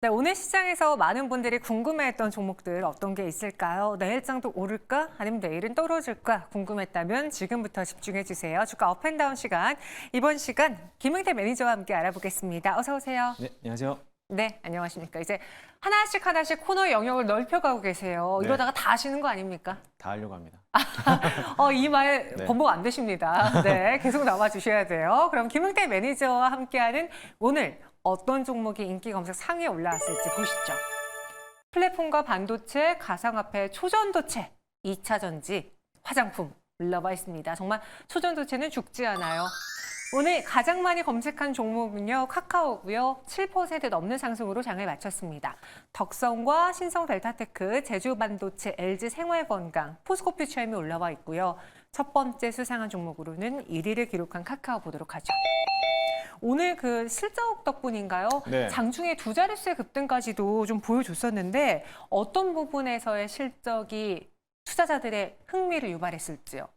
네, 오늘 시장에서 많은 분들이 궁금해했던 종목들 어떤 게 있을까요? 내일장도 오를까? 아니면 내일은 떨어질까? 궁금했다면 지금부터 집중해 주세요. 주가 업앤다운 시간. 이번 시간 김응태 매니저와 함께 알아보겠습니다. 어서 오세요. 네, 안녕하세요. 네, 안녕하십니까. 이제 하나씩 코너 영역을 넓혀가고 계세요. 네. 이러다가 다 하시는 거 아닙니까? 다 하려고 합니다. 이 말 네. 번복 안 되십니다. 네, 계속 나와 주셔야 돼요. 그럼 김응태 매니저와 함께하는 오늘 어떤 종목이 인기 검색 상위에 올라왔을지 보시죠. 플랫폼과 반도체, 가상화폐, 초전도체, 2차 전지, 화장품 올라와 있습니다. 정말 초전도체는 죽지 않아요. 오늘 가장 많이 검색한 종목은요, 카카오고요. 7% 넘는 상승으로 장을 마쳤습니다. 덕성과 신성델타테크, 제주반도체, LG생활건강, 포스코퓨처엠이 올라와 있고요. 첫 번째 수상한 종목으로는 1위를 기록한 카카오 보도록 하죠. 오늘 그 실적 덕분인가요? 네. 장중에 두 자릿수의 급등까지도 좀 보여줬었는데 어떤 부분에서의 실적이 투자자들의 흥미를 유발했을지요?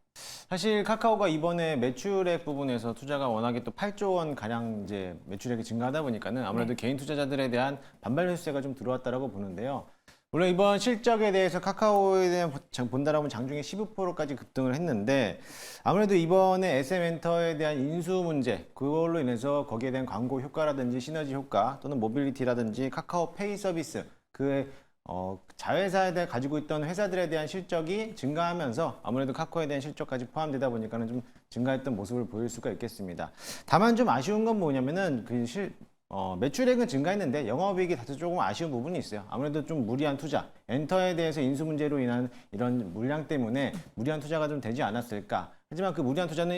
사실 카카오가 이번에 매출액 부분에서 투자가 워낙에 또 8조 원 가량 이제 매출액이 증가하다 보니까는 아무래도 개인 투자자들에 대한 반발 매수세가 좀 들어왔다라고 보는데요. 물론 이번 실적에 대해서 카카오에 대한 본다라면 장중에 15%까지 급등을 했는데 아무래도 이번에 SM엔터에 대한 인수 문제 그걸로 인해서 거기에 대한 광고 효과라든지 시너지 효과 또는 모빌리티라든지 카카오페이 서비스 그 자회사에 대해 가지고 있던 회사들에 대한 실적이 증가하면서 아무래도 카카오에 대한 실적까지 포함되다 보니까는 좀 증가했던 모습을 보일 수가 있겠습니다. 다만 좀 아쉬운 건 뭐냐면은 매출액은 증가했는데 영업이익이 다소 조금 아쉬운 부분이 있어요. 아무래도 좀 무리한 투자, 엔터에 대해서 인수 문제로 인한 이런 물량 때문에 무리한 투자가 좀 되지 않았을까. 하지만 그 무리한 투자는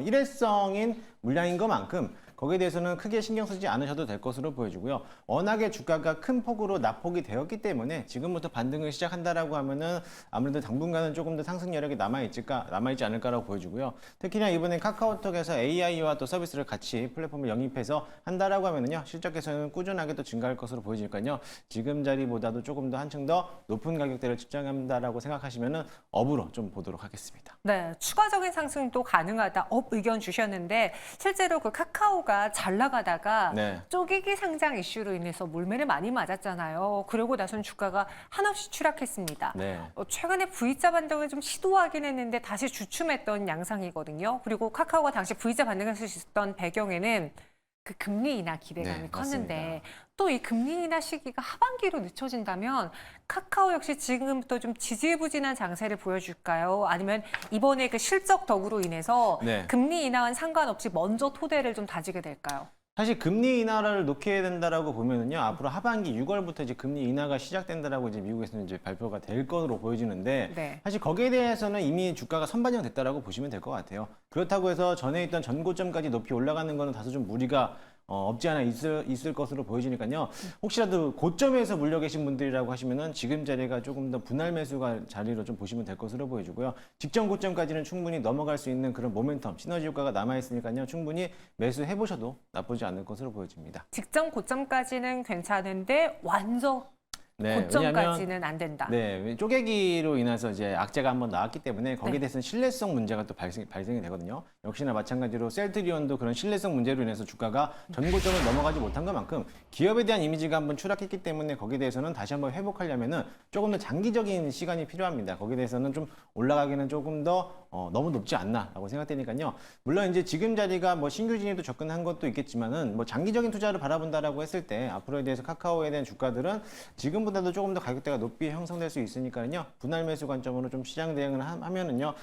일회성인 물량인 것만큼 거기에 대해서는 크게 신경 쓰지 않으셔도 될 것으로 보여지고요. 워낙에 주가가 큰 폭으로 낙폭이 되었기 때문에 지금부터 반등을 시작한다라고 하면은 아무래도 당분간은 조금 더 상승 여력이 남아있지 않을까라고 보여지고요. 특히나 이번에 카카오톡에서 AI와 또 서비스를 같이 플랫폼을 영입해서 한다라고 하면은요, 실적에서는 꾸준하게 또 증가할 것으로 보여지니까요. 지금 자리보다도 조금 더 한층 더 높은 가격대를 측정한다라고 생각하시면은 업으로 좀 보도록 하겠습니다. 네, 추가적인 상승도 가능하다. 업 의견 주셨는데 실제로 그 카카오가 잘 나가다가 네. 쪼개기 상장 이슈로 인해서 몰매를 많이 맞았잖아요. 그러고 나선 주가가 한없이 추락했습니다. 네. 최근에 V자 반등을 좀 시도하긴 했는데 다시 주춤했던 양상이거든요. 그리고 카카오가 당시 V자 반등할 수 있었던 배경에는 그 금리 인하 기대감이 네, 컸는데 맞습니다. 또 이 금리 인하 시기가 하반기로 늦춰진다면 카카오 역시 지금부터 좀 지지부진한 장세를 보여줄까요? 아니면 이번에 그 실적 덕으로 인해서 네. 금리 인하와는 상관없이 먼저 토대를 좀 다지게 될까요? 사실 금리 인하를 놓게 된다라고 보면은요, 앞으로 하반기 6월부터 이제 금리 인하가 시작된다라고 이제 미국에서는 이제 발표가 될 것으로 보여지는데, 네. 사실 거기에 대해서는 이미 주가가 선반영됐다라고 보시면 될 것 같아요. 그렇다고 해서 전에 있던 전고점까지 높이 올라가는 거는 다소 좀 무리가 없지 않아 있을 것으로 보여지니까요. 혹시라도 고점에서 물려 계신 분들이라고 하시면은 지금 자리가 조금 더 분할 매수가 자리로 좀 보시면 될 것으로 보여지고요. 직전 고점까지는 충분히 넘어갈 수 있는 그런 모멘텀, 시너지 효과가 남아 있으니까요. 충분히 매수해 보셔도 나쁘지 않을 것으로 보여집니다. 직전 고점까지는 괜찮은데 완전 네, 고점까지는 안 된다. 네, 쪼개기로 인해서 이제 악재가 한번 나왔기 때문에 거기에 네. 대해서는 신뢰성 문제가 또 발생이 되거든요. 역시나 마찬가지로 셀트리온도 그런 신뢰성 문제로 인해서 주가가 전고점을 넘어가지 못한 것만큼 기업에 대한 이미지가 한번 추락했기 때문에 거기에 대해서는 다시 한번 회복하려면은 조금 더 장기적인 시간이 필요합니다. 거기에 대해서는 좀 올라가기는 조금 더 너무 높지 않나라고 생각되니까요. 물론 이제 지금 자리가 뭐 신규 진입도 접근한 것도 있겠지만은 뭐 장기적인 투자를 바라본다라고 했을 때 앞으로에 대해서 카카오에 대한 주가들은 지금보다도 조금 더 가격대가 높이 형성될 수 있으니까요. 분할 매수 관점으로 좀 시장 대응을 하면은요,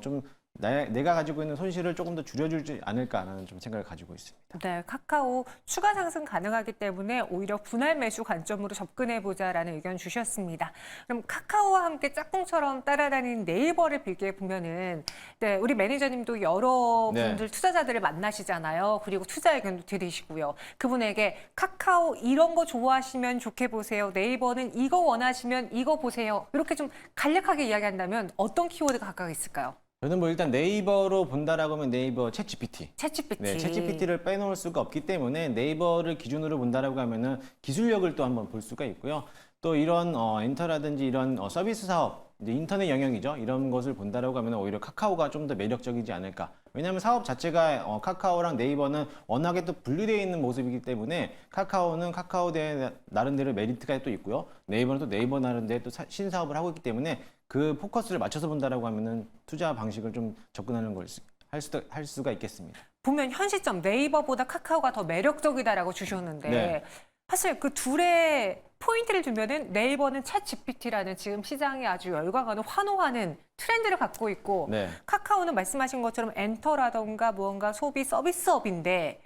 좀 내가 가지고 있는 손실을 조금 더 줄여주지 않을까라는 좀 생각을 가지고 있습니다. 네, 카카오 추가 상승 가능하기 때문에 오히려 분할 매수 관점으로 접근해보자라는 의견 주셨습니다. 그럼 카카오와 함께 짝꿍처럼 따라다니는 네이버를 비교해 보면은, 네, 우리 매니저님도 여러 네. 분들 투자자들을 만나시잖아요. 그리고 투자 의견도 들으시고요. 그분에게 카카오 이런 거 좋아하시면 좋게 보세요. 네이버는 이거 원하시면 이거 보세요. 이렇게 좀 간략하게 이야기한다면 어떤 키워드가 각각 있을까요? 저는 뭐 일단 네이버로 본다라고 하면 네이버 챗GPT. 챗GPT. 네, 챗GPT를 빼놓을 수가 없기 때문에 네이버를 기준으로 본다라고 하면은 기술력을 또 한번 볼 수가 있고요. 또 이런 엔터라든지 이런 서비스 사업 이제 인터넷 영역이죠. 이런 것을 본다라고 하면 오히려 카카오가 좀 더 매력적이지 않을까. 왜냐하면 사업 자체가 카카오랑 네이버는 워낙에 또 분리되어 있는 모습이기 때문에 카카오는 카카오의 나름대로 메리트가 또 있고요. 네이버는 또 네이버 나름대로 또 신사업을 하고 있기 때문에 그 포커스를 맞춰서 본다라고 하면은 투자 방식을 좀 접근하는 걸 할 수가 있겠습니다. 보면 현 시점 네이버보다 카카오가 더 매력적이다라고 주셨는데 네. 사실 그 둘의 포인트를 두면은 네이버는 챗 GPT라는 지금 시장에 아주 열광하는 환호하는 트렌드를 갖고 있고 네. 카카오는 말씀하신 것처럼 엔터라던가 무언가 소비 서비스업인데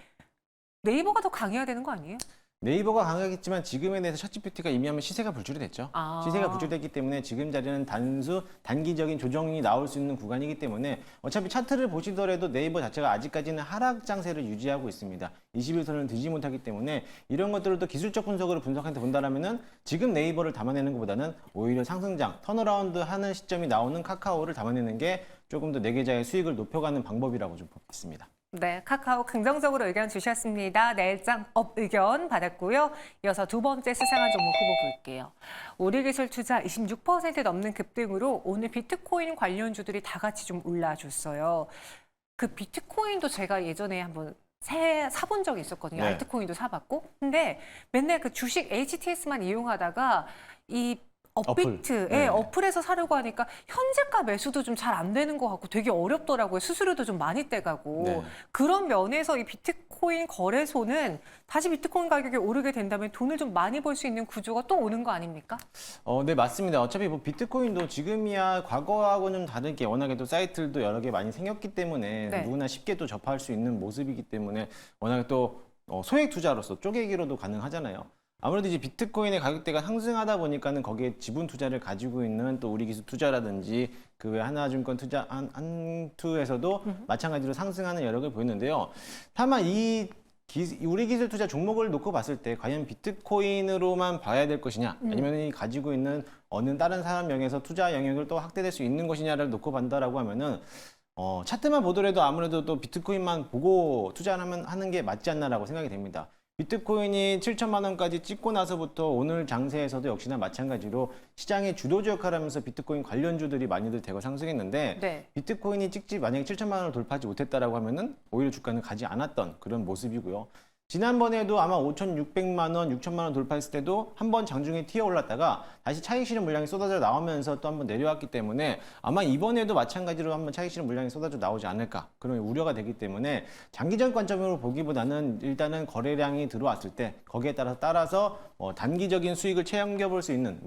네이버가 더 강해야 되는 거 아니에요? 네이버가 강하겠지만 지금에 대해서 챗GPT가 이미 하면 시세가 불출이 됐죠. 아. 시세가 불출됐기 때문에 지금 자리는 단기적인 조정이 나올 수 있는 구간이기 때문에 어차피 차트를 보시더라도 네이버 자체가 아직까지는 하락 장세를 유지하고 있습니다. 21선을 드지 못하기 때문에 이런 것들을 또 기술적 분석으로 분석한테 본다라면은 지금 네이버를 담아내는 것보다는 오히려 상승장, 턴어라운드 하는 시점이 나오는 카카오를 담아내는 게 조금 더 내 계좌의 수익을 높여가는 방법이라고 좀 보겠습니다. 네, 카카오 긍정적으로 의견 주셨습니다. 내일장 업 의견 받았고요. 이어서 두 번째 수상한 종목 후보 볼게요. 우리기술 투자 26% 넘는 급등으로 오늘 비트코인 관련주들이 다 같이 좀 올라줬어요. 그 비트코인도 제가 예전에 한번 사본 적이 있었거든요. 네. 알트코인도 사봤고. 근데 맨날 그 주식 HTS만 이용하다가 이 업비트, 네. 어플에서 사려고 하니까 현재가 매수도 좀 잘 안 되는 것 같고 되게 어렵더라고요. 수수료도 좀 많이 떼가고. 네. 그런 면에서 이 비트코인 거래소는 다시 비트코인 가격이 오르게 된다면 돈을 좀 많이 벌 수 있는 구조가 또 오는 거 아닙니까? 네, 맞습니다. 어차피 뭐 비트코인도 지금이야 과거하고는 좀 다르게 워낙에 또 사이트들도 여러 개 많이 생겼기 때문에 네. 누구나 쉽게 또 접할 수 있는 모습이기 때문에 워낙에 또 소액 투자로서 쪼개기로도 가능하잖아요. 아무래도 이제 비트코인의 가격대가 상승하다 보니까는 거기에 지분 투자를 가지고 있는 또 우리기술 투자라든지 그 외 하나증권 투자 한투에서도 마찬가지로 상승하는 여력을 보였는데요. 다만 우리기술 투자 종목을 놓고 봤을 때 과연 비트코인으로만 봐야 될 것이냐 아니면 이 가지고 있는 어느 다른 사람 명에서 투자 영역을 또 확대될 수 있는 것이냐를 놓고 본다라고 하면은 차트만 보더라도 아무래도 또 비트코인만 보고 투자를 하는 게 맞지 않나라고 생각이 됩니다. 비트코인이 7천만 원까지 찍고 나서부터 오늘 장세에서도 역시나 마찬가지로 시장의 주도주 역할을 하면서 비트코인 관련주들이 많이들 대거 상승했는데 네. 비트코인이 만약에 7천만 원을 돌파하지 못했다라고 하면은 오히려 주가는 가지 않았던 그런 모습이고요. 지난번에도 아마 5,600만 원, 6천만 원 돌파했을 때도 한 번 장중에 튀어 올랐다가 다시 차익 실현 물량이 쏟아져 나오면서 또 한 번 내려왔기 때문에 아마 이번에도 마찬가지로 한번 차익 실현 물량이 쏟아져 나오지 않을까 그런 우려가 되기 때문에 장기적 관점으로 보기보다는 일단은 거래량이 들어왔을 때 거기에 따라서 단기적인 수익을 챙겨볼 수 있는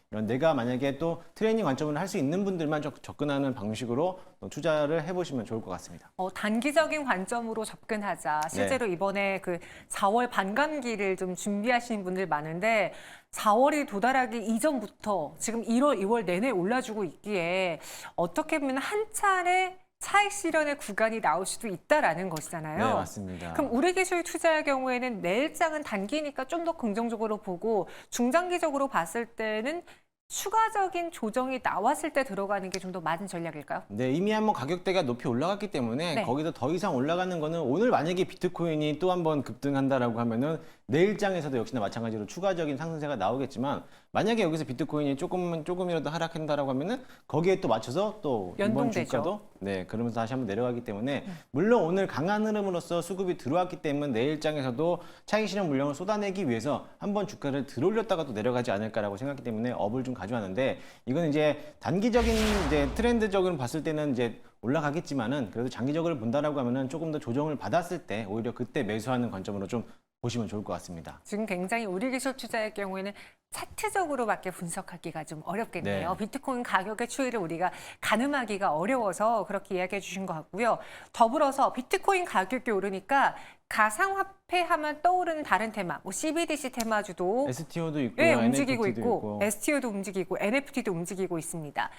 이런 내가 만약에 또 트레이닝 관점을 할 수 있는 분들만 접근하는 방식으로 투자를 해보시면 좋을 것 같습니다. 단기적인 관점으로 접근하자. 실제로 이번에 그 4월 반감기를 좀 준비하시는 분들 많은데 4월이 도달하기 이전부터 지금 1월, 2월 내내 올라주고 있기에 어떻게 보면 한 차례 차익 실현의 구간이 나올 수도 있다라는 것이잖아요. 네, 맞습니다. 그럼 우리기술 투자의 경우에는 내일장은 단기니까 좀 더 긍정적으로 보고 중장기적으로 봤을 때는 추가적인 조정이 나왔을 때 들어가는 게 좀 더 맞은 전략일까요? 네, 이미 한번 가격대가 높이 올라갔기 때문에 네. 거기서 더 이상 올라가는 거는 오늘 만약에 비트코인이 또 한번 급등한다라고 하면은 내일장에서도 역시나 마찬가지로 추가적인 상승세가 나오겠지만 만약에 여기서 비트코인이 조금이라도 하락한다라고 하면은 거기에 또 맞춰서 또 이번 연동되죠. 주가도 그러면서 다시 한번 내려가기 때문에 물론 오늘 강한 흐름으로서 수급이 들어왔기 때문에 내일장에서도 차익 실현 물량을 쏟아내기 위해서 한번 주가를 들어올렸다가 또 내려가지 않을까라고 생각하기 때문에 업을 좀 가져왔는데 이건 이제 단기적인 이제 트렌드적으로 봤을 때는 이제 올라가겠지만은 그래도 장기적으로 본다라고 하면은 조금 더 조정을 받았을 때 오히려 그때 매수하는 관점으로 좀 보시면 좋을 것 같습니다. 지금 굉장히 우리기술 투자의 경우에는 차트적으로밖에 분석하기가 좀 어렵겠네요. 네. 비트코인 가격의 추이를 우리가 가늠하기가 어려워서 그렇게 이야기해 주신 것 같고요. 더불어서 비트코인 가격이 오르니까 가상화폐 하면 떠오르는 다른 테마, CBDC 테마주도 STO도 있고요, 움직이고 NFT도 있고, STO도 움직이고, NFT도 움직이고 있습니다.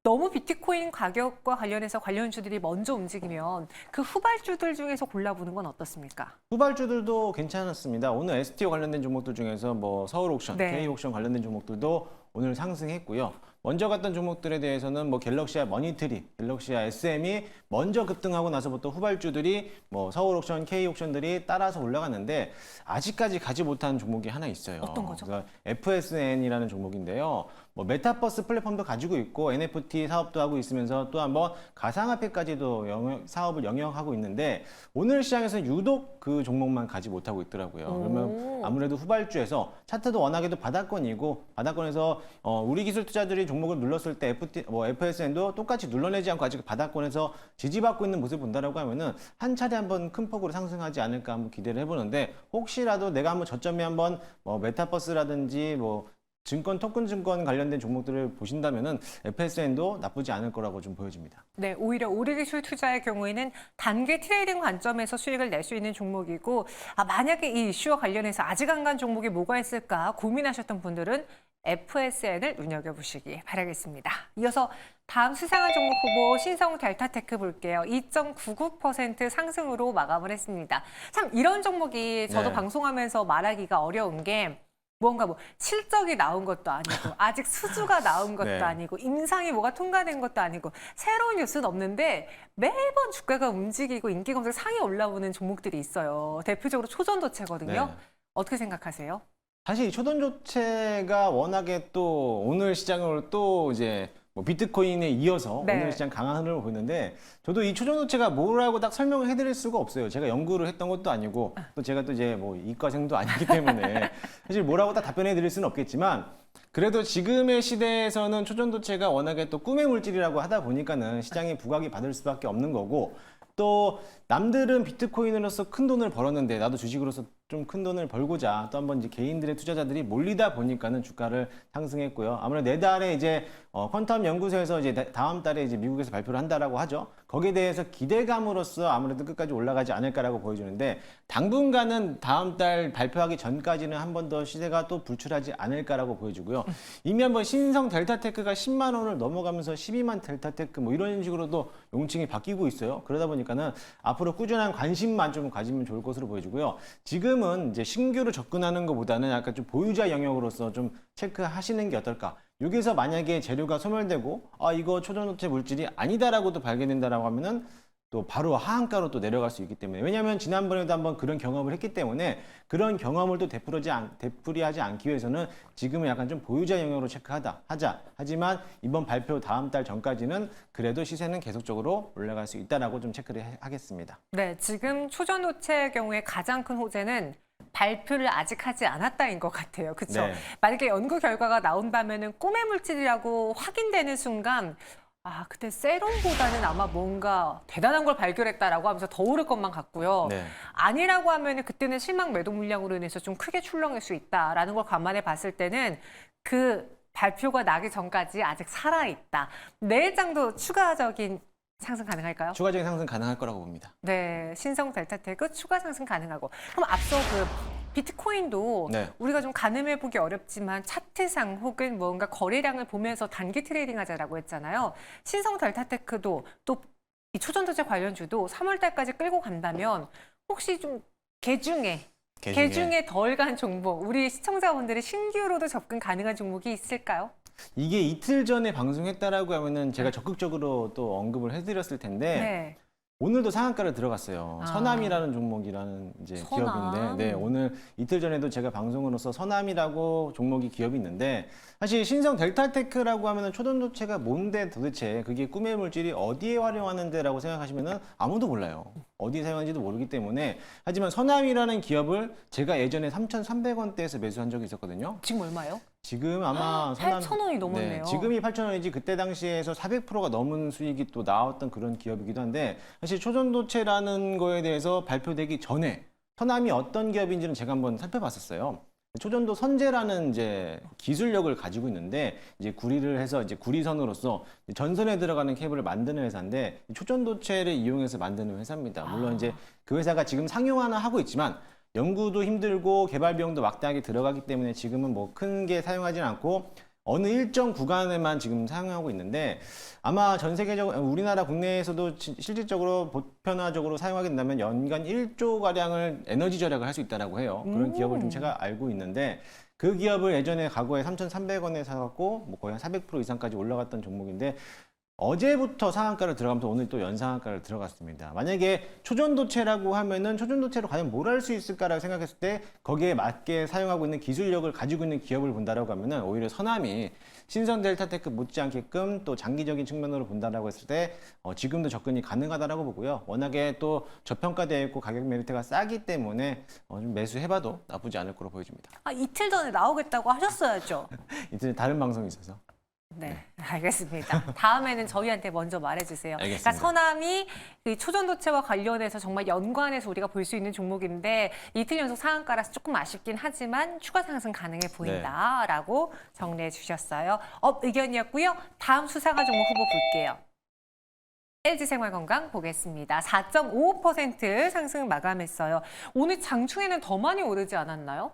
너무 비트코인 가격과 관련해서 관련주들이 먼저 움직이면 그 후발주들 중에서 골라보는 건 어떻습니까? 후발주들도 괜찮았습니다. 오늘 STO 관련된 종목들 중에서 서울 옥션, 네. K 옥션 관련된 종목들도 오늘 상승했고요. 먼저 갔던 종목들에 대해서는 뭐 갤럭시아 머니트리, 갤럭시아 SM이 먼저 급등하고 나서부터 후발주들이 뭐 서울옥션, K옥션들이 따라서 올라갔는데 아직까지 가지 못한 종목이 하나 있어요. 어떤 거죠? 그래서 FSN이라는 종목인데요. 뭐 메타버스 플랫폼도 가지고 있고 NFT 사업도 하고 있으면서 또 한번 가상화폐까지도 사업을 영역하고 있는데 오늘 시장에서 유독 그 종목만 가지 못하고 있더라고요. 그러면 아무래도 후발주에서 차트도 워낙에도 바닥권이고 바닥권에서 우리 기술 투자들이 종목을 눌렀을 때 FSN도 똑같이 눌러내지 않고 아직 바닥권에서 지지받고 있는 모습을 본다라고 하면은 한 차례 한번 큰 폭으로 상승하지 않을까 한번 기대를 해보는데 혹시라도 내가 한번 저점에 한번 뭐 메타버스라든지 뭐 증권, 토큰 증권 관련된 종목들을 보신다면은 FSN도 나쁘지 않을 거라고 좀 보여집니다. 네, 오히려 오리기술 투자의 경우에는 단기 트레이딩 관점에서 수익을 낼 수 있는 종목이고 만약에 이 이슈와 관련해서 아직 안 간 종목이 뭐가 있을까 고민하셨던 분들은 FSN을 눈여겨보시기 바라겠습니다. 이어서 다음 수상한 종목 후보 신성 델타테크 볼게요. 2.99% 상승으로 마감을 했습니다. 참 이런 종목이 저도 네. 방송하면서 말하기가 어려운 게 뭔가 뭐 실적이 나온 것도 아니고 아직 수주가 나온 것도 네. 아니고 임상이 뭐가 통과된 것도 아니고 새로운 뉴스는 없는데 매번 주가가 움직이고 인기 검색 상위 올라오는 종목들이 있어요. 대표적으로 초전도체거든요. 네. 어떻게 생각하세요? 사실 이 초전도체가 워낙에 또 오늘 시장을 또 이제 뭐 비트코인에 이어서 네. 오늘 시장 강한 흐름을 보이는데 저도 이 초전도체가 뭐라고 딱 설명을 해드릴 수가 없어요. 제가 연구를 했던 것도 아니고 또 제가 또 이제 뭐 이과생도 아니기 때문에 사실 뭐라고 딱 답변해 드릴 수는 없겠지만 그래도 지금의 시대에서는 초전도체가 워낙에 또 꿈의 물질이라고 하다 보니까는 시장에 부각이 받을 수밖에 없는 거고 또 남들은 비트코인으로서 큰 돈을 벌었는데 나도 주식으로서 좀 큰 돈을 벌고자 또 한번 이제 개인들의 투자자들이 몰리다 보니까는 주가를 상승했고요. 아무래도 내달에 이제 퀀텀 연구소에서 이제 다음 달에 이제 미국에서 발표를 한다라고 하죠. 거기에 대해서 기대감으로써 아무래도 끝까지 올라가지 않을까라고 보여주는데 당분간은 다음 달 발표하기 전까지는 한 번 더 시세가 또 불출하지 않을까라고 보여주고요. 이미 한번 신성 델타테크가 10만 원을 넘어가면서 12만 델타테크 뭐 이런 식으로도 용칭이 바뀌고 있어요. 그러다 보니까는 앞으로 꾸준한 관심만 좀 가지면 좋을 것으로 보여지고요. 지금은 이제 신규로 접근하는 것보다는 약간 좀 보유자 영역으로서 좀 체크하시는 게 어떨까. 여기서 만약에 재료가 소멸되고 이거 초전도체 물질이 아니다라고도 발견된다라고 하면은 또 바로 하한가로 또 내려갈 수 있기 때문에 왜냐하면 지난번에도 한번 그런 경험을 했기 때문에 그런 경험을 또 되풀이하지 않기 위해서는 지금은 약간 좀 보유자 영역으로 하자. 하지만 이번 발표 다음 달 전까지는 그래도 시세는 계속적으로 올라갈 수 있다라고 좀 체크를 하겠습니다. 네, 지금 초전도체의 경우에 가장 큰 호재는 발표를 아직 하지 않았다인 것 같아요. 그렇죠? 네. 만약에 연구 결과가 나온다면은 꿈의 물질이라고 확인되는 순간 그때 세럼보다는 아마 뭔가 대단한 걸 발견했다라고 하면서 더 오를 것만 같고요. 네. 아니라고 하면은 그때는 실망 매도 물량으로 인해서 좀 크게 출렁일 수 있다라는 걸 감안해 봤을 때는 그 발표가 나기 전까지 아직 살아있다. 내일장도 추가적인 상승 가능할까요? 추가적인 상승 가능할 거라고 봅니다. 네, 신성 델타테크 추가 상승 가능하고. 그럼 앞서 그 비트코인도 네. 우리가 좀 가늠해 보기 어렵지만 차트상 혹은 뭔가 거래량을 보면서 단기 트레이딩 하자라고 했잖아요. 신성 델타테크도 또 이 초전도체 관련주도 3월 달까지 끌고 간다면 혹시 좀 개중에 덜 간 종목, 우리 시청자분들이 신규로도 접근 가능한 종목이 있을까요? 이게 이틀 전에 방송했다라고 하면은 제가 적극적으로 또 언급을 해드렸을 텐데 네. 오늘도 상한가를 들어갔어요. 아. 서남이라는 종목이라는 이제 서남. 기업인데, 네, 오늘 이틀 전에도 제가 방송으로서 서남이라고 종목이 기업이 있는데, 사실 신성 델타테크라고 하면은 초전도체가 뭔데 도대체 그게 꿈의 물질이 어디에 활용하는데라고 생각하시면은 아무도 몰라요. 어디에 사용하는지도 모르기 때문에. 하지만 서남이라는 기업을 제가 예전에 3,300원대에서 매수한 적이 있었거든요. 지금 얼마예요? 지금 아마 서남 8,000원이 넘었네요. 지금이 8,000원이지 그때 당시에서 400%가 넘은 수익이 또 나왔던 그런 기업이기도 한데 사실 초전도체라는 거에 대해서 발표되기 전에 서남이 어떤 기업인지는 제가 한번 살펴봤었어요. 초전도 선재라는 이제 기술력을 가지고 있는데 이제 구리를 해서 이제 구리선으로서 전선에 들어가는 케이블을 만드는 회사인데 초전도체를 이용해서 만드는 회사입니다. 물론 이제 그 회사가 지금 상용화는 하고 있지만 연구도 힘들고 개발 비용도 막대하게 들어가기 때문에 지금은 뭐 큰 게 사용하지는 않고 어느 일정 구간에만 지금 사용하고 있는데 아마 전 세계적으로 우리나라 국내에서도 실질적으로 보편화적으로 사용하게 된다면 연간 1조 가량을 에너지 절약을 할 수 있다라고 해요. 그런 기업을 좀 제가 알고 있는데 그 기업을 예전에 과거에 3,300원에 사갖고 뭐 거의 한 400% 이상까지 올라갔던 종목인데 어제부터 상한가를 들어가면서 오늘 또 연상한가를 들어갔습니다. 만약에 초전도체라고 하면은 초전도체로 과연 뭘 할 수 있을까라고 생각했을 때 거기에 맞게 사용하고 있는 기술력을 가지고 있는 기업을 본다라고 하면은 오히려 서남이 신성 델타테크 못지않게끔 또 장기적인 측면으로 본다라고 했을 때 지금도 접근이 가능하다라고 보고요. 워낙에 또 저평가되어 있고 가격 메리트가 싸기 때문에 좀 매수해봐도 나쁘지 않을 거로 보여집니다. 아, 이틀 전에 나오겠다고 하셨어야죠. 이제 다른 방송이 있어서. 네, 알겠습니다. 다음에는 저희한테 먼저 말해주세요. 알겠습니다. 그러니까 서남이 그 초전도체와 관련해서 정말 연관해서 우리가 볼 수 있는 종목인데 이틀 연속 상한가라서 조금 아쉽긴 하지만 추가 상승 가능해 보인다라고 정리해 주셨어요. 의견이었고요. 다음 수상한 종목 후보 볼게요. LG생활건강 보겠습니다. 4.55% 상승 마감했어요. 오늘 장중에는 더 많이 오르지 않았나요?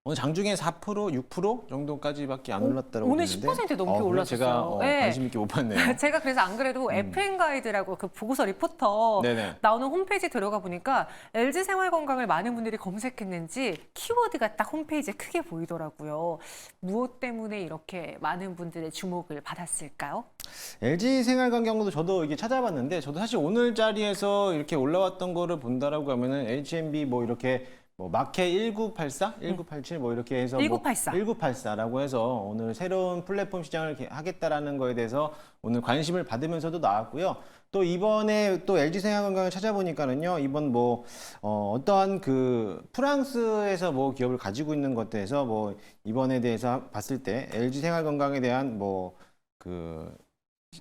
오늘 장중에 4%, 6% 정도까지밖에 안 올랐다고 오늘 보는데 10% 넘게 그래? 올랐었어요. 제가 네. 관심 있게 못 봤네요. 제가 그래서 안 그래도 FM 가이드라고 그 보고서 리포터 네네. 나오는 홈페이지 들어가 보니까 LG 생활건강을 많은 분들이 검색했는지 키워드가 딱 홈페이지에 크게 보이더라고요. 무엇 때문에 이렇게 많은 분들의 주목을 받았을까요? LG 생활건강도 저도 이게 찾아봤는데 저도 사실 오늘 자리에서 이렇게 올라왔던 거를 본다라고 하면은 HMB 뭐 이렇게 뭐 마켓 1984, 1987 뭐 이렇게 해서 1984. 1984라고 해서 오늘 새로운 플랫폼 시장을 하겠다라는 거에 대해서 오늘 관심을 받으면서도 나왔고요. 또 이번에 또 LG 생활건강을 찾아보니까는요. 이번 뭐 어떠한 그 프랑스에서 뭐 기업을 가지고 있는 것들에서 뭐 이번에 대해서 봤을 때 LG 생활건강에 대한 뭐 그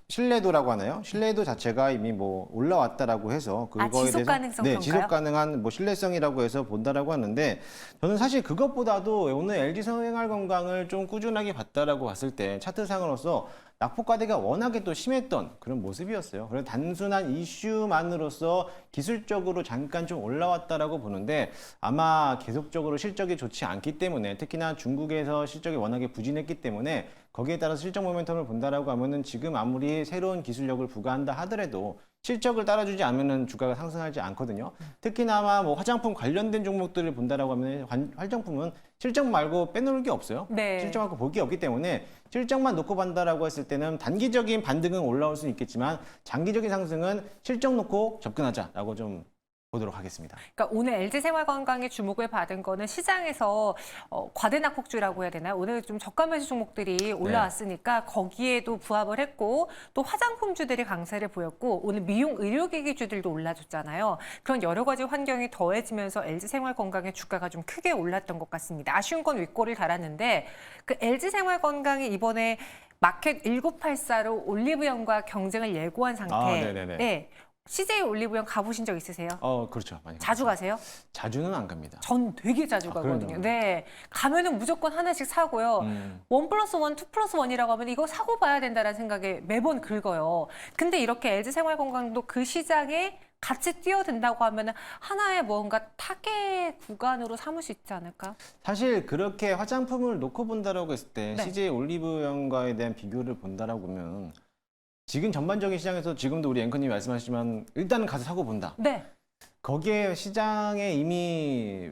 신뢰도라고 하나요? 신뢰도 자체가 이미 뭐 올라왔다라고 해서 그거에 지속 대해서 가능성 네, 평가요? 지속 가능한 뭐 신뢰성이라고 해서 본다라고 하는데 저는 사실 그것보다도 오늘 LG 생활건강을 좀 꾸준하게 봤다라고 봤을 때 차트상으로서 낙폭과대가 워낙에 또 심했던 그런 모습이었어요. 그래서 단순한 이슈만으로서 기술적으로 잠깐 좀 올라왔다라고 보는데 아마 계속적으로 실적이 좋지 않기 때문에 특히나 중국에서 실적이 워낙에 부진했기 때문에 거기에 따라서 실적 모멘텀을 본다라고 하면은 지금 아무리 새로운 기술력을 부과한다 하더라도 실적을 따라주지 않으면 주가가 상승하지 않거든요. 특히나 뭐 화장품 관련된 종목들을 본다라고 하면 화장품은 실적 말고 빼놓을 게 없어요. 네. 실적 말고 볼 게 없기 때문에 실적만 놓고 본다라고 했을 때는 단기적인 반등은 올라올 수 있겠지만 장기적인 상승은 실적 놓고 접근하자라고 좀 보도록 하겠습니다. 그러니까 오늘 LG 생활건강의 주목을 받은 거는 시장에서 과대 낙폭주라고 해야 되나요? 오늘 좀 저가 매수 종목들이 올라왔으니까 거기에도 부합을 했고 또 화장품주들이 강세를 보였고 오늘 미용 의료기기주들도 올라줬잖아요. 그런 여러 가지 환경이 더해지면서 LG 생활건강의 주가가 좀 크게 올랐던 것 같습니다. 아쉬운 건 윗골을 달았는데 그 LG 생활건강이 이번에 마켓 1984로 올리브영과 경쟁을 예고한 상태. 아, 네네네. 네. CJ 올리브영 가보신 적 있으세요? 그렇죠. 많이 자주 가세요? 자주는 안 갑니다. 전 되게 자주 가거든요. 그래요? 네. 가면은 무조건 하나씩 사고요. 1+1, 2+1이라고 하면 이거 사고 봐야 된다는 생각에 매번 긁어요. 근데 이렇게 LG 생활건강도 그 시장에 같이 뛰어든다고 하면 하나의 뭔가 타겟 구간으로 삼을 수 있지 않을까요? 사실 그렇게 화장품을 놓고 본다라고 했을 때 네. CJ 올리브영과에 대한 비교를 본다라고 하면 지금 전반적인 시장에서 지금도 우리 앵커님이 말씀하시지만 일단은 가서 사고 본다. 네. 거기에 시장에 이미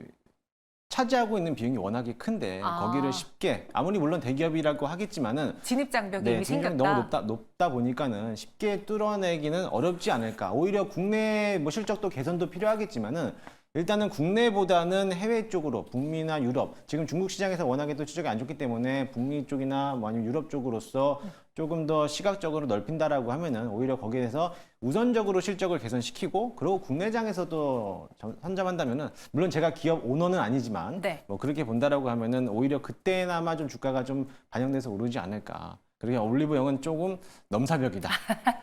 차지하고 있는 비용이 워낙에 큰데 거기를 쉽게 아무리 물론 대기업이라고 하겠지만은 진입 장벽이 이미 진입장벽이 생겼다. 너무 높다 보니까는 쉽게 뚫어내기는 어렵지 않을까. 오히려 국내 뭐 실적도 개선도 필요하겠지만은 일단은 국내보다는 해외 쪽으로 북미나 유럽 지금 중국 시장에서 워낙에 또 실적이 안 좋기 때문에 북미 쪽이나 뭐 아니면 유럽 쪽으로서 조금 더 시각적으로 넓힌다라고 하면은 오히려 거기에서 우선적으로 실적을 개선시키고 그리고 국내장에서도 선점한다면은 물론 제가 기업 오너는 아니지만 네. 뭐 그렇게 본다라고 하면은 오히려 그때나마 좀 주가가 좀 반영돼서 오르지 않을까. 그러게 올리브영은 조금 넘사벽이다.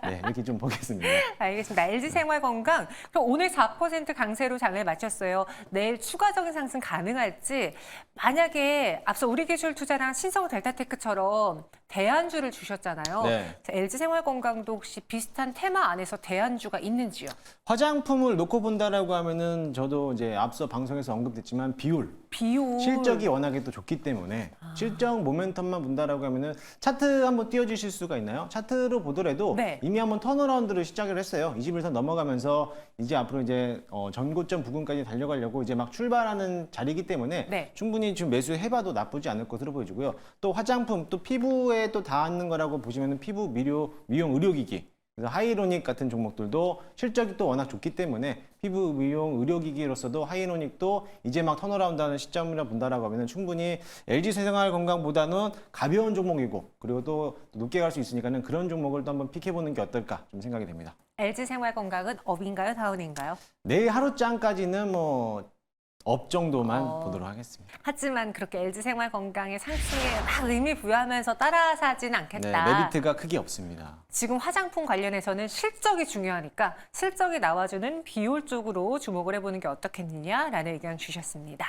네, 이렇게 좀 보겠습니다. 알겠습니다. LG생활건강 그럼 오늘 4% 강세로 장을 마쳤어요. 내일 추가적인 상승 가능할지 만약에 앞서 우리기술투자랑 신성 델타테크처럼 대안주를 주셨잖아요. 네. LG생활건강도 혹시 비슷한 테마 안에서 대안주가 있는지요? 화장품을 놓고 본다라고 하면은 저도 이제 앞서 방송에서 언급됐지만 비율, 비율. 실적이 워낙에 또 좋기 때문에 실적 모멘텀만 본다라고 하면은 차트 한번 띄워주실 수가 있나요? 차트로 보더라도 네. 이미 한번 턴어라운드를 시작을 했어요. 21선 넘어가면서 이제 앞으로 이제 전고점 부근까지 달려가려고 이제 막 출발하는 자리이기 때문에 네. 충분히 좀 매수해봐도 나쁘지 않을 것으로 보여지고요. 또 화장품, 또 피부에 또 닿는 거라고 보시면은 피부 미용 의료기기. 그래서 하이로닉 같은 종목들도 실적이 또 워낙 좋기 때문에 피부 미용 의료기기로서도 하이로닉도 이제 막 턴어라운드하는 시점이라 본다라고 하면 충분히 LG생활건강보다는 가벼운 종목이고 그리고 또 높게 갈 수 있으니까는 그런 종목을 또 한번 픽해보는 게 어떨까 좀 생각이 됩니다. LG생활건강은 업인가요, 다운인가요? 내일 하루장까지는 뭐 업 정도만 보도록 하겠습니다. 하지만 그렇게 LG생활건강의 상승에 막 의미 부여하면서 따라사진 네, 않겠다. 메리트가 크게 없습니다. 지금 화장품 관련해서는 실적이 중요하니까 실적이 나와주는 비율 쪽으로 주목을 해보는 게 어떻겠느냐라는 의견 주셨습니다.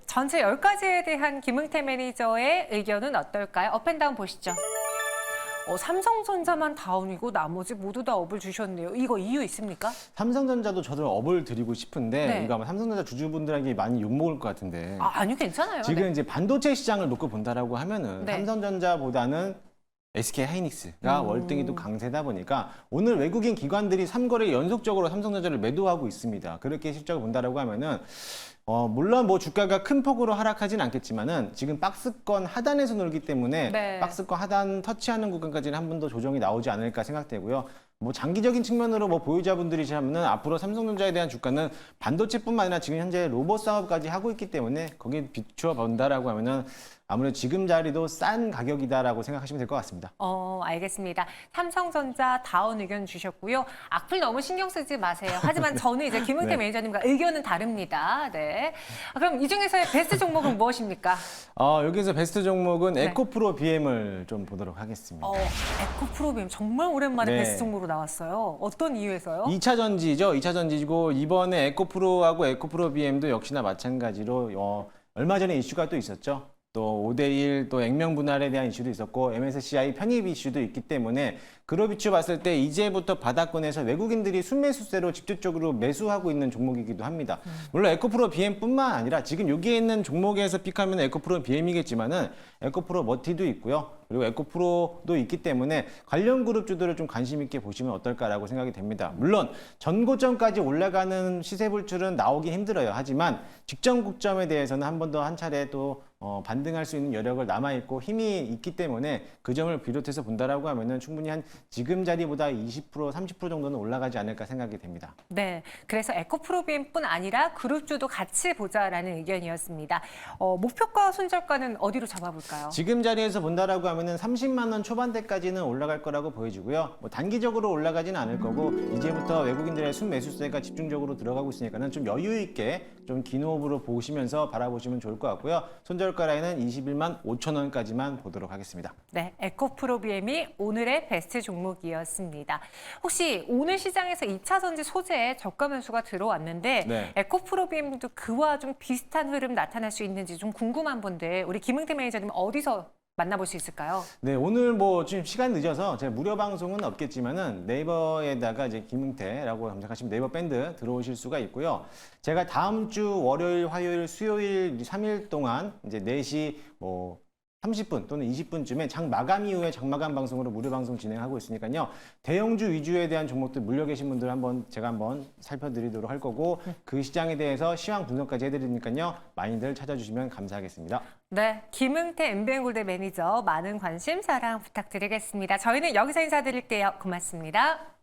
전체 10가지에 대한 김응태 매니저의 의견은 어떨까요? 업앤다운 보시죠. 삼성전자만 다운이고 나머지 모두 다 업을 주셨네요. 이거 이유 있습니까? 삼성전자도 저도 업을 드리고 싶은데 네. 이거 아마 삼성전자 주주분들에게 많이 욕먹을 것 같은데 아니요, 괜찮아요. 지금 네. 이제 반도체 시장을 놓고 본다라고 하면은 네. 삼성전자보다는 SK 하이닉스가 월등히 또 강세다 보니까 오늘 외국인 기관들이 3거래 연속적으로 삼성전자를 매도하고 있습니다. 그렇게 실적을 본다라고 하면은 물론 뭐 주가가 큰 폭으로 하락하진 않겠지만은 지금 박스권 하단에서 놀기 때문에 네. 박스권 하단 터치하는 구간까지는 한 번 더 조정이 나오지 않을까 생각되고요. 뭐 장기적인 측면으로 뭐 보유자분들이시라면은 앞으로 삼성전자에 대한 주가는 반도체뿐만 아니라 지금 현재 로봇 사업까지 하고 있기 때문에 거기에 비추어 본다라고 하면은 아무래도 지금 자리도 싼 가격이다라고 생각하시면 될 것 같습니다. 알겠습니다. 삼성전자 다운 의견 주셨고요. 악플 너무 신경 쓰지 마세요. 하지만 저는 이제 김응태 네. 매니저님과 의견은 다릅니다. 네. 그럼 이 중에서의 베스트 종목은 무엇입니까? 여기서 베스트 종목은 네. 에코프로 BM을 좀 보도록 하겠습니다. 에코프로비엠 정말 오랜만에 네. 베스트 종목으로 나왔어요. 어떤 이유에서요? 2차 전지죠. 2차 전지고 이번에 에코프로하고 에코프로 BM도 역시나 마찬가지로 얼마 전에 이슈가 또 있었죠. 또 5대1 또 액면 분할에 대한 이슈도 있었고 MSCI 편입 이슈도 있기 때문에 그로 비추어 봤을 때 이제부터 바닥권에서 외국인들이 순매수세로 직접적으로 매수하고 있는 종목이기도 합니다. 물론 에코프로 BM뿐만 아니라 지금 여기에 있는 종목에서 픽하면 에코프로 BM이겠지만은 에코프로 머티도 있고요. 그리고 에코프로도 있기 때문에 관련 그룹주들을 좀 관심 있게 보시면 어떨까라고 생각이 됩니다. 물론 전고점까지 올라가는 시세 불출은 나오긴 힘들어요. 하지만 직전 고점에 대해서는 한 번 더 한 차례 또 반등할 수 있는 여력을 남아있고 힘이 있기 때문에 그 점을 비롯해서 본다라고 하면은 충분히 한 지금 자리보다 20% 30% 정도는 올라가지 않을까 생각이 됩니다. 네, 그래서 에코프로비엠뿐 아니라 그룹주도 같이 보자라는 의견이었습니다. 목표가 손절가는 어디로 잡아볼까요? 지금 자리에서 본다라고 하면은 30만 원 초반대까지는 올라갈 거라고 보여지고요. 뭐 단기적으로 올라가지는 않을 거고 이제부터 외국인들의 순매수세가 집중적으로 들어가고 있으니까는 좀 여유 있게 좀 긴 호흡으로 보시면서 바라보시면 좋을 것 같고요. 손절가 라인은 21만 5천 원까지만 보도록 하겠습니다. 네, 에코프로비엠이 오늘의 베스트 종목이었습니다. 혹시 오늘 시장에서 2차 전지 소재에 저가 매수가 들어왔는데 네. 에코프로비엠도 그와 좀 비슷한 흐름 나타날 수 있는지 좀 궁금한 분들 우리 김응태 매니저님 어디서 만나볼 수 있을까요? 네, 오늘 뭐 지금 시간 늦어서 제가 무료 방송은 없겠지만은 네이버에다가 이제 김응태라고 검색하시면 네이버 밴드 들어오실 수가 있고요. 제가 다음 주 월요일, 화요일, 수요일 3일 동안 이제 4시 뭐 30분 또는 20분쯤에 장 마감 이후에 장마감 방송으로 무료 방송 진행하고 있으니까요. 대형주 위주에 대한 종목들 물려 계신 분들 제가 한번 살펴드리도록 할 거고 그 시장에 대해서 시황 분석까지 해드리니까요. 많이들 찾아주시면 감사하겠습니다. 네, 김응태 MBN골드 매니저 많은 관심 사랑 부탁드리겠습니다. 저희는 여기서 인사드릴게요. 고맙습니다.